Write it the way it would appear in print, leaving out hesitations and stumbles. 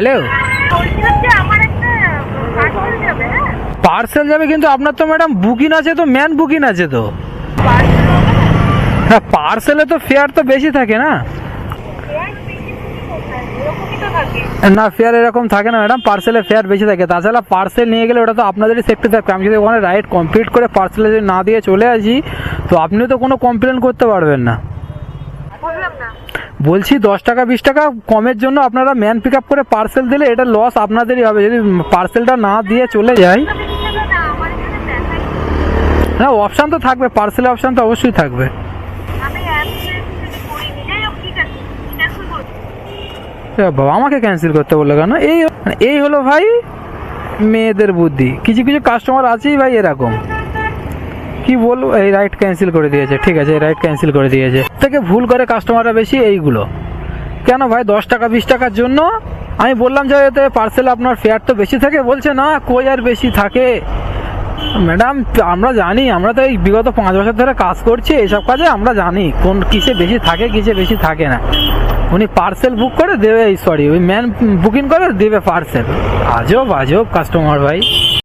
Hello, parcel যাবে কিন্তু আপনার তো ম্যাডাম বুকিং আছে, তো ম্যান বুকিং আছে তো। হ্যাঁ, পার্সেলে তো ফেয়ার তো বেশি থাকে না। না, ফেয়ার এরকম থাকে না ম্যাডাম, পার্সেলে ফেয়ার বেশি থাকে। তাছাড়া পার্সেল নিয়ে গেলে ওটা তো আপনাদেরই সেফটি থাকবে। আমি যদি ওখানে রাইড কমপ্লিট করে পার্সেলে যদি না দিয়ে চলে আসি, তো আপনিও তো কোনো কমপ্লেন করতে পারবেন না। বলছি 10 টাকা 20 টাকা কমের জন্য আপনারা ম্যান পিক আপ করে পার্সেল দিলে এটা লস আপনাদেরই হবে যদি পার্সেলটা না দিয়ে চলে যায়। না, অপশান তো থাকবে, পার্সেলের অপশান তো অবশ্যই থাকবে। বাবা, আমাকে ক্যান্সেল করতে বললো কেন? এই হলো ভাই মেয়েদের বুদ্ধি। কিছু কিছু কাস্টমার আছেই ভাই এরকম, কি বলবো। এই রাইড ক্যান্সেল করে দিয়েছে, ঠিক আছে, এই রাইড ক্যান্সেল করে দিয়েছে। থেকে ভুল করে কাস্টমাররা বেশি এইগুলো। কেন ভাই 10 টাকা 20 টাকার জন্য আমি বললাম যে এতে পার্সেলে আপনার ফেয়ার তো বেশি থাকে, বলছে না কই আর বেশি থাকে। ম্যাডাম আমরা জানি, আমরা তো এই বিগত 5 বছর ধরে কাজ করছি এইসব কাজে, আমরা জানি কোন কিসে বেশি থাকে কিসে বেশি থাকে না। উনি পার্সেল বুক করে দেবে, সরি ওই ম্যান বুকিং করে দেবে পার্সেল। আজব আজব কাস্টমার ভাই।